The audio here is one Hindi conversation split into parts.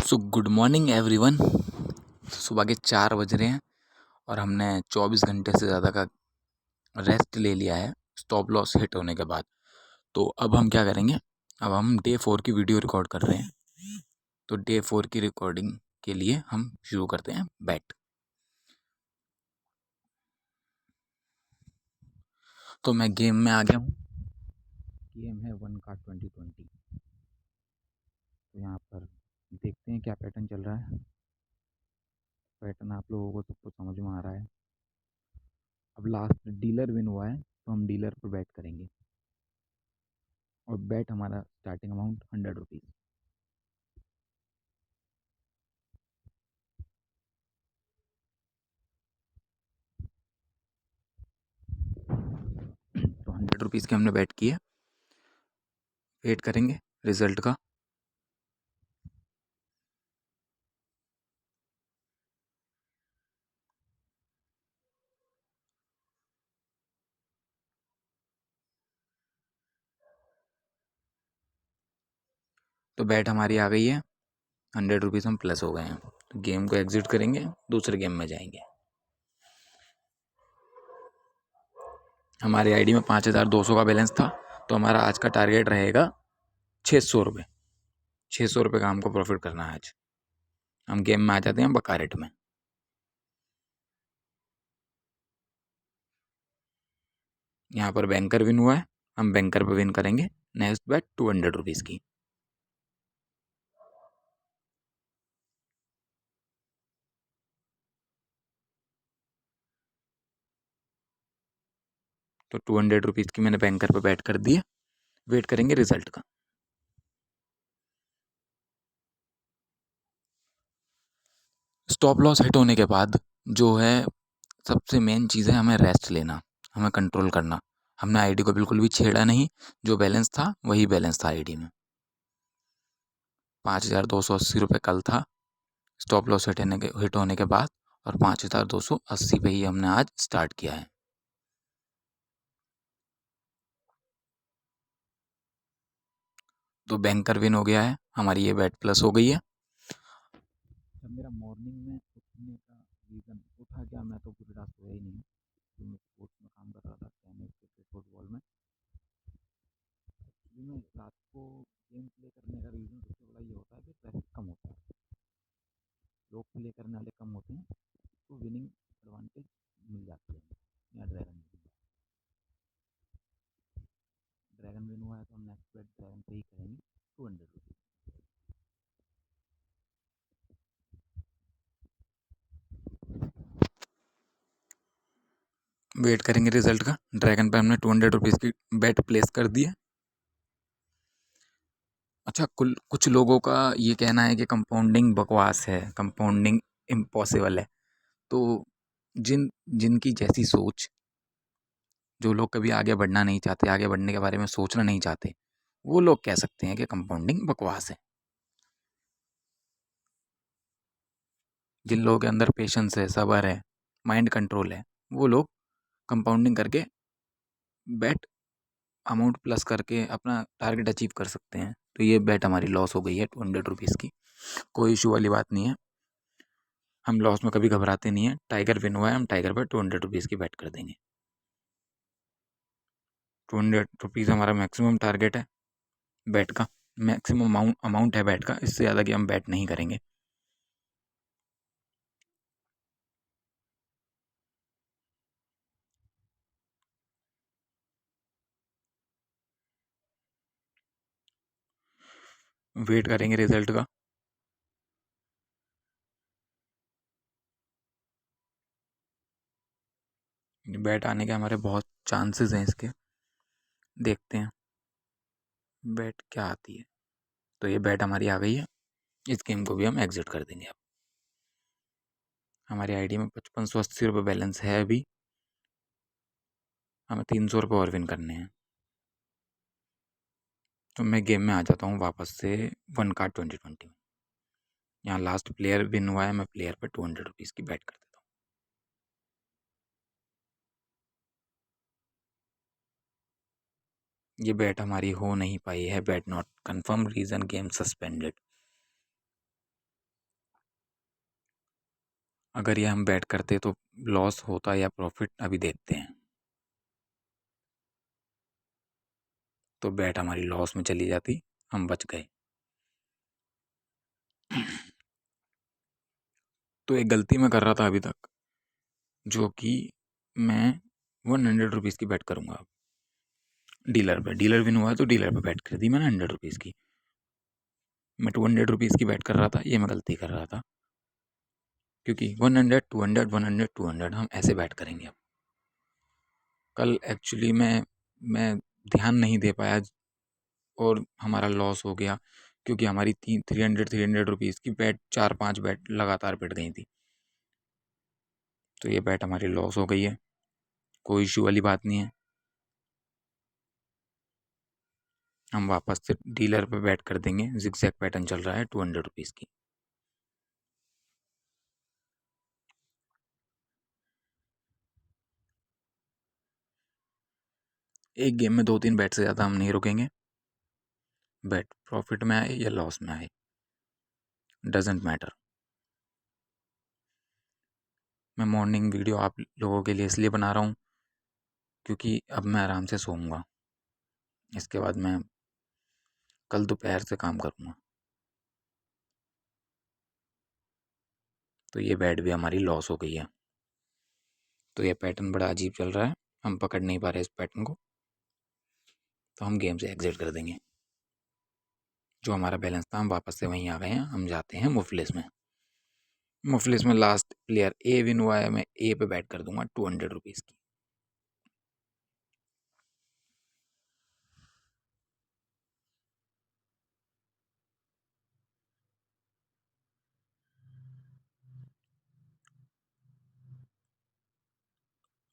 So good morning everyone. सुबह के 4 बज रहे हैं और हमने 24 घंटे से ज़्यादा का रेस्ट ले लिया है स्टॉप लॉस हिट होने के बाद। तो अब हम क्या करेंगे, अब हम डे 4 की वीडियो रिकॉर्ड कर रहे हैं। तो डे 4 की रिकॉर्डिंग के लिए हम शुरू करते हैं बैट। तो मैं गेम में आ गया हूँ। गेम है 1 का 2020। तो यहाँ पर देखते हैं क्या पैटर्न चल रहा है। पैटर्न आप लोगों को सबको समझ में आ रहा है। अब लास्ट डीलर विन हुआ है तो हम डीलर पर बैट करेंगे और बैट हमारा स्टार्टिंग अमाउंट 100 रुपीज़। तो 100 रुपीज़ की हमने बैट की है। वेट करेंगे रिजल्ट का। तो बैट हमारी आ गई है, 100 रुपीज़ हम प्लस हो गए हैं। तो गेम को एग्जिट करेंगे, दूसरे गेम में जाएंगे। हमारी आईडी में 5200 का बैलेंस था, तो हमारा आज का टारगेट रहेगा 600 रुपये। 600 रुपये का हमको प्रॉफिट करना है आज। हम गेम में आ जाते हैं बका रेट में। यहाँ पर बैंकर विन हुआ है, हम बैंकर पे विन करेंगे। नेक्स्ट बैट 200 रुपीज़ की। तो 200 रुपीज़ की मैंने बैंकर पे बैट कर दी है। वेट करेंगे रिजल्ट का। स्टॉप लॉस हिट होने के बाद जो है सबसे मेन चीज़ है हमें रेस्ट लेना, हमें कंट्रोल करना। हमने आईडी को बिल्कुल भी छेड़ा नहीं, जो बैलेंस था वही बैलेंस था आईडी में। 5280 रुपये कल था स्टॉप लॉस हिट होने के बाद, और 5280 पे ही हमने आज स्टार्ट किया है। तो बैंकर विन हो गया है, हमारी ये बैट प्लस हो गई है। जब मेरा मॉर्निंग में उठने का रीज़न उठा क्या, मैं तो पूरी रात सोया ही नहीं, तो मैं स्पोर्ट्स में काम कर रहा था, टेनिस क्रिकेट फुटबॉल में। एक्चुअली में रात को गेम प्ले करने का रीज़न सबसे बड़ा ये होता है कि ट्रैफिक कम होता है, लोग प्ले करने वाले कम होते हैं, तो विनिंग एडवांटेज मिल जाती है। या ड्रैगन विन हुआ है तो हम नेक्स्ट बैट ड्रैगन पे ही करेंगे 200 रुपीज़। वेट करेंगे रिजल्ट का। ड्रैगन पे हमने 200 रुपीज़ की बैट प्लेस कर दी है। अच्छा, कुछ लोगों का ये कहना है कि कंपाउंडिंग बकवास है, कंपाउंडिंग इम्पॉसिबल है। तो जिनकी जैसी सोच, जो लोग कभी आगे बढ़ना नहीं चाहते, आगे बढ़ने के बारे में सोचना नहीं चाहते, वो लोग कह सकते हैं कि कंपाउंडिंग बकवास है। जिन लोगों के अंदर पेशेंस है, सब्र है, माइंड कंट्रोल है, वो लोग कंपाउंडिंग करके बैट अमाउंट प्लस करके अपना टारगेट अचीव कर सकते हैं। तो ये बैट हमारी लॉस हो गई है 200 रुपीज़ की। कोई इशू वाली बात नहीं है, हम लॉस में कभी घबराते नहीं हैं। टाइगर विन हुआ है, हम टाइगर पर 200 रुपीज़ की बैट कर देंगे। 200 रुपीज़ हमारा मैक्सिमम टारगेट है बैट का, मैक्सिमम अमाउंट है बैट का। इससे ज़्यादा कि हम बैट नहीं करेंगे। वेट करेंगे रिजल्ट का। बैट आने के हमारे बहुत चांसेस हैं इसके। देखते हैं बैट क्या आती है। तो ये बैट हमारी आ गई है, इस गेम को भी हम एग्जिट कर देंगे। अब हमारी आईडी में 5580 रुपये बैलेंस है अभी। हमें 300 रुपये और विन करने हैं। तो मैं गेम में आ जाता हूँ वापस से 1 का 2020 में। यहाँ लास्ट प्लेयर विन हुआ है, मैं प्लेयर पर 200 रुपीज़ की बैट कर देता हूँ। ये बैट हमारी हो नहीं पाई है, bat not confirm, reason game suspended. अगर ये हम बैट करते तो लॉस होता या प्रॉफिट, अभी देखते हैं। तो बैट हमारी लॉस में चली जाती, हम बच गए। तो एक गलती मैं कर रहा था अभी तक, जो कि मैं 100 रुपीज़ की बैट करूँगा अब डीलर पे। डीलर विन हुआ है तो डीलर पे बैट कर दी मैंने 100 रुपीज़ की। मैं 200 रुपीज़ की बैट कर रहा था, ये मैं गलती कर रहा था, क्योंकि 100 200 100 200 हम ऐसे बैट करेंगे अब। कल एक्चुअली मैं ध्यान नहीं दे पाया और हमारा लॉस हो गया, क्योंकि हमारी 300 रुपीज़ की बैट 4-5 बैट लगातार पिट गई थी। तो ये बैट हमारी लॉस हो गई है, कोई इशू वाली बात नहीं है। हम वापस से डीलर पे बैट कर देंगे। जिगजैग पैटर्न चल रहा है 200 रुपीज़ की। एक गेम में 2-3 बैट से ज़्यादा हम नहीं रुकेंगे। बैट प्रॉफिट में आए या लॉस में आए, डजेंट मैटर। मैं मॉर्निंग वीडियो आप लोगों के लिए इसलिए बना रहा हूँ क्योंकि अब मैं आराम से सोऊंगा। इसके बाद मैं कल दोपहर से काम करूँगा। तो ये बैट भी हमारी लॉस हो गई है। तो ये पैटर्न बड़ा अजीब चल रहा है, हम पकड़ नहीं पा रहे इस पैटर्न को, तो हम गेम से एग्जिट कर देंगे। जो हमारा बैलेंस था हम वापस से वहीं आ गए हैं। हम जाते हैं मुफलिस में। मुफलिस में लास्ट प्लेयर ए विन हुआ है, मैं ए पे बैट कर दूंगा 200 रुपीज़ की।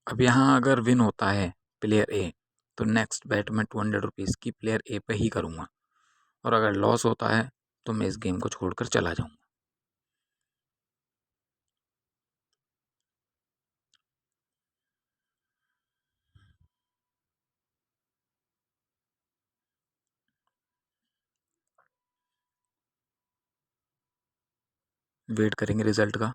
अब यहाँ अगर विन होता है प्लेयर ए, तो नेक्स्ट बैट मैं 200 रुपीज़ की प्लेयर ए पे ही करूँगा, और अगर लॉस होता है तो मैं इस गेम को छोड़कर चला जाऊँगा। वेट करेंगे रिजल्ट का,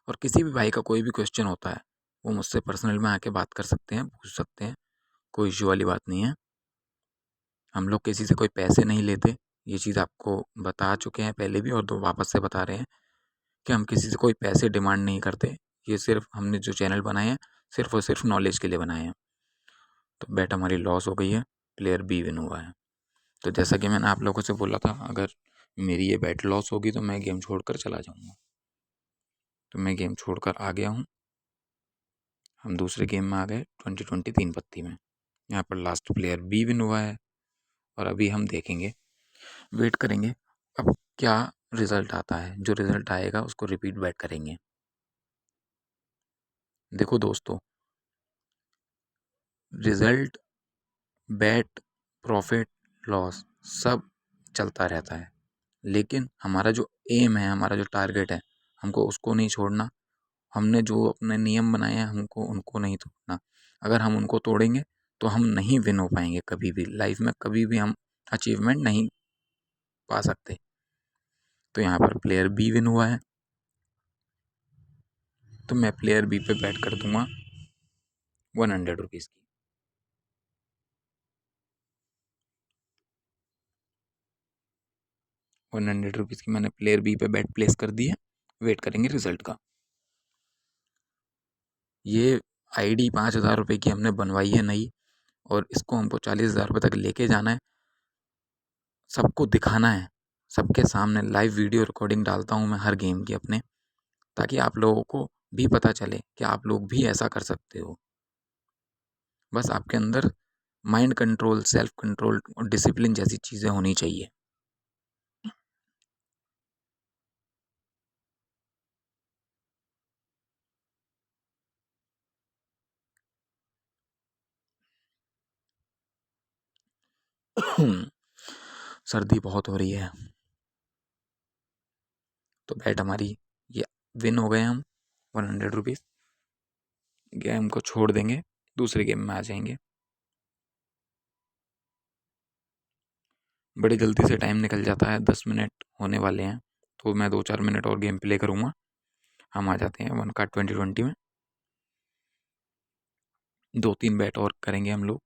और किसी भी भाई का कोई भी क्वेश्चन होता है वो मुझसे पर्सनल में आके बात कर सकते हैं, पूछ सकते हैं, कोई इशू वाली बात नहीं है। हम लोग किसी से कोई पैसे नहीं लेते, ये चीज़ आपको बता चुके हैं पहले भी, और दो वापस से बता रहे हैं कि हम किसी से कोई पैसे डिमांड नहीं करते। ये सिर्फ हमने जो चैनल बनाए हैं सिर्फ और सिर्फ नॉलेज के लिए बनाए हैं। तो बैट हमारी लॉस हो गई है, प्लेयर बी विन हुआ है। तो जैसा कि मैंने आप लोगों से बोला था, अगर मेरी ये बैट लॉस होगी तो मैं गेम छोड़कर चला जाऊँगा। तो मैं गेम छोड़कर आ गया हूँ। हम दूसरे गेम में आ गए 20-20 3 पत्ती में। यहाँ पर लास्ट प्लेयर बी विन हुआ है, और अभी हम देखेंगे, वेट करेंगे अब क्या रिज़ल्ट आता है। जो रिज़ल्ट आएगा उसको रिपीट बैट करेंगे। देखो दोस्तों, रिज़ल्ट, बैट, प्रॉफिट, लॉस सब चलता रहता है, लेकिन हमारा जो एम है, हमारा जो टारगेट है, हमको उसको नहीं छोड़ना। हमने जो अपने नियम बनाए हैं हमको उनको नहीं तोड़ना। अगर हम उनको तोड़ेंगे तो हम नहीं विन हो पाएंगे कभी भी लाइफ में, कभी भी हम अचीवमेंट नहीं पा सकते। तो यहाँ पर प्लेयर बी विन हुआ है, तो मैं प्लेयर बी पे बैट कर दूंगा 100 रुपीज़ की। 100 रुपीज़ की मैंने प्लेयर बी पे बैट प्लेस कर दी है। वेट करेंगे रिजल्ट का। ये आईडी 5,000 रुपये की हमने बनवाई है नई, और इसको हमको 40,000 रुपये तक लेके जाना है, सबको दिखाना है। सबके सामने लाइव वीडियो रिकॉर्डिंग डालता हूँ मैं हर गेम की अपने, ताकि आप लोगों को भी पता चले कि आप लोग भी ऐसा कर सकते हो। बस आपके अंदर माइंड कंट्रोल, सेल्फ कंट्रोल और डिसिप्लिन जैसी चीज़ें होनी चाहिए। सर्दी बहुत हो रही है। तो बैट हमारी ये विन हो गए हम 100 रुपीज़। गेम को छोड़ देंगे, दूसरे गेम में आ जाएंगे। बड़ी जल्दी से टाइम निकल जाता है, 10 मिनट होने वाले हैं, तो मैं 2-4 मिनट और गेम प्ले करूँगा। हम आ जाते हैं 1 कार्ड 20-20 में। 2-3 बेट और करेंगे हम लोग,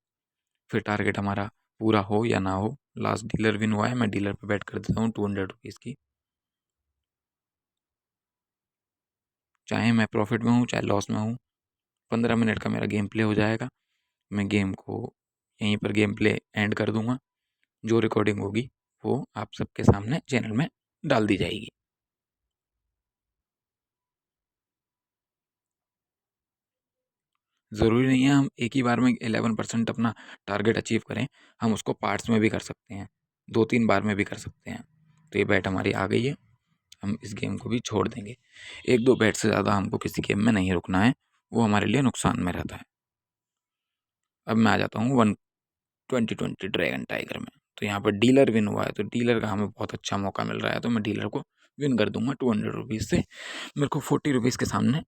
फिर टारगेट हमारा पूरा हो या ना हो। लास्ट डीलर विन हुआ है, मैं डीलर पे बेट कर देता हूँ 200 रुपीज़ की। चाहे मैं प्रॉफिट में हूँ चाहे लॉस में हूँ, 15 मिनट का मेरा गेम प्ले हो जाएगा। मैं गेम को यहीं पर गेम प्ले एंड कर दूंगा। जो रिकॉर्डिंग होगी वो आप सबके सामने चैनल में डाल दी जाएगी। ज़रूरी नहीं है हम एक ही बार में 11% अपना टारगेट अचीव करें, हम उसको पार्ट्स में भी कर सकते हैं, 2-3 बार में भी कर सकते हैं। तो ये बैट हमारी आ गई है, हम इस गेम को भी छोड़ देंगे। 1-2 बैट से ज़्यादा हमको किसी गेम में नहीं रुकना है, वो हमारे लिए नुकसान में रहता है। अब मैं आ जाता हूँ 2020 ड्रैगन टाइगर में। तो यहाँ पर डीलर विन हुआ है, तो डीलर का हमें बहुत अच्छा मौका मिल रहा है, तो मैं डीलर को विन कर दूंगा 200 रुपीज़ से। मेरे को 40 रुपीज़ के सामने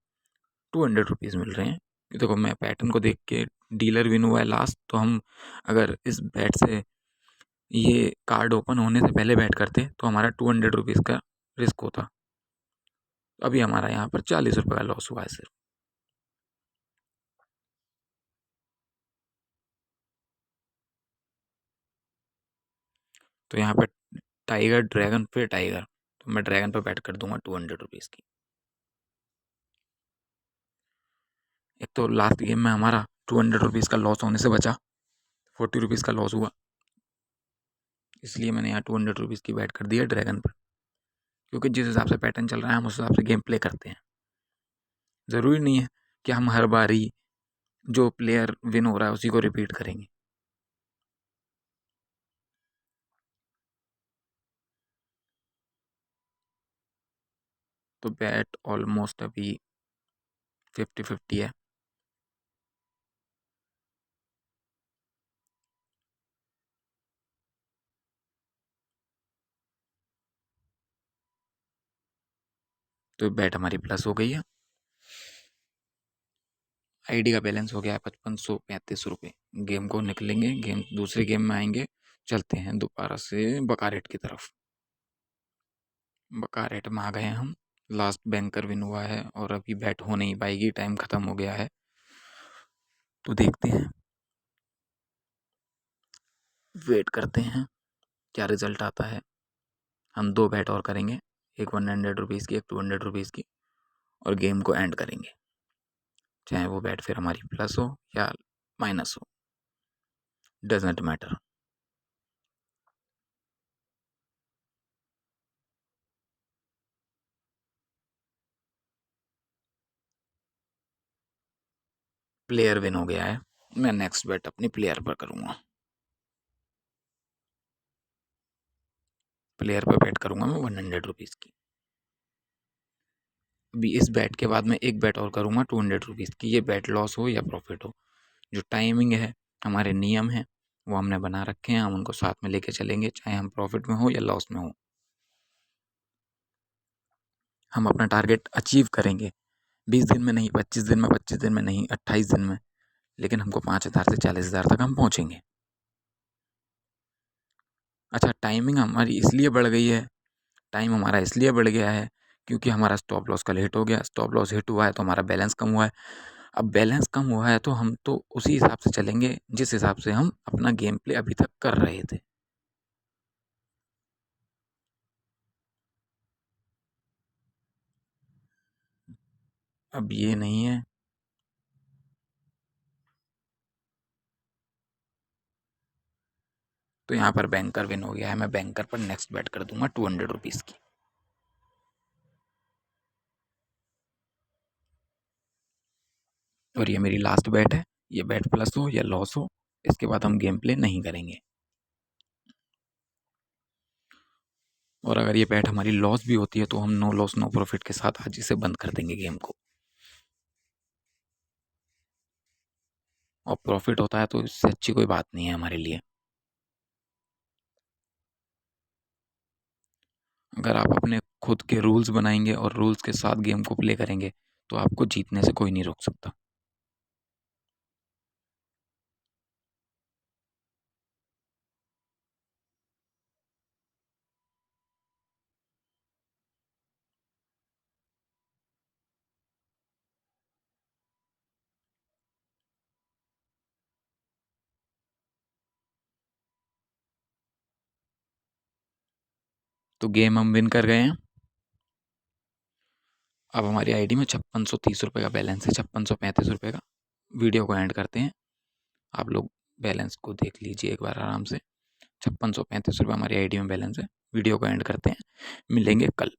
200 रुपीज़ मिल रहे हैं। देखो मैं पैटर्न को देख के, डीलर विन हुआ है लास्ट, तो हम अगर इस बैट से ये कार्ड ओपन होने से पहले बैट करते तो हमारा 200 रुपीज़ का रिस्क होता। अभी हमारा यहाँ पर 40 रुपये का लॉस हुआ है सिर्फ। तो यहाँ पर टाइगर ड्रैगन पे टाइगर, तो मैं ड्रैगन पे बैट कर दूंगा 200 रुपीज़ की। एक तो लास्ट गेम में हमारा 200 रुपीज़ का लॉस होने से बचा, 40 रुपीज़ का लॉस हुआ, इसलिए मैंने यहाँ 200 रुपीज़ की बैट कर दी है ड्रैगन पर। क्योंकि जिस हिसाब से पैटर्न चल रहा है हम उस हिसाब से गेम प्ले करते हैं। ज़रूरी नहीं है कि हम हर बार ही जो प्लेयर विन हो रहा है उसी को रिपीट करेंगे। तो बैट ऑलमोस्ट अभी 50-50 है। तो बैट हमारी प्लस हो गई है। आईडी का बैलेंस हो गया है 5535 रुपये। गेम को निकलेंगे, गेम दूसरे गेम में आएंगे, चलते हैं दोबारा से बकारेट की तरफ। बकारेट में आ गए हम, लास्ट बैंकर विन हुआ है और अभी बैट हो नहीं पाएगी, टाइम ख़त्म हो गया है। तो देखते हैं, वेट करते हैं क्या रिजल्ट आता है। हम 2 बैट और करेंगे, एक 100 रुपीज़ की, एक 200 रुपीज़ की, और गेम को एंड करेंगे, चाहे वो बैट फिर हमारी प्लस हो या माइनस हो, डजेंट मैटर। प्लेयर विन हो गया है, मैं नेक्स्ट बैट अपनी प्लेयर पर करूँगा। प्लेयर पर बैट करूँगा मैं 100 रुपीज़ की। अभी इस बैट के बाद मैं एक बैट और करूँगा 200 रुपीज़ की, ये बैट लॉस हो या प्रॉफिट हो। जो टाइमिंग है, हमारे नियम हैं, वो हमने बना रखे हैं, हम उनको साथ में लेके चलेंगे, चाहे हम प्रॉफिट में हो या लॉस में हो। हम अपना टारगेट अचीव करेंगे, 20 दिन में नहीं, 25 दिन में, 25 दिन में नहीं, 28 दिन में, लेकिन हमको 5,000 से 40,000 तक हम पहुँचेंगे। अच्छा, टाइमिंग हमारी इसलिए बढ़ गई है, टाइम हमारा इसलिए बढ़ गया है क्योंकि हमारा स्टॉप लॉस कल हिट हो गया। स्टॉप लॉस हिट हुआ है तो हमारा बैलेंस कम हुआ है। अब बैलेंस कम हुआ है तो हम तो उसी हिसाब से चलेंगे जिस हिसाब से हम अपना गेम प्ले अभी तक कर रहे थे। अब ये नहीं है, तो यहाँ पर बैंकर विन हो गया है, मैं बैंकर पर नेक्स्ट बैट कर दूंगा 200 रुपीज़ की। और ये मेरी लास्ट बैट है, ये बैट प्लस हो या लॉस हो, इसके बाद हम गेम प्ले नहीं करेंगे। और अगर ये बैट हमारी लॉस भी होती है तो हम नो लॉस नो प्रॉफिट के साथ आज इसे बंद कर देंगे गेम को। और प्रॉफिट होता है तो इससे अच्छी कोई बात नहीं है हमारे लिए। अगर आप अपने खुद के रूल्स बनाएंगे और रूल्स के साथ गेम को प्ले करेंगे तो आपको जीतने से कोई नहीं रोक सकता। तो गेम हम विन कर गए हैं। अब हमारी आईडी में 5630 रुपये का बैलेंस है, 5635 रुपये का। वीडियो को एंड करते हैं, आप लोग बैलेंस को देख लीजिए एक बार आराम से। 5635 रुपये हमारी आईडी में बैलेंस है। वीडियो को एंड करते हैं, मिलेंगे कल।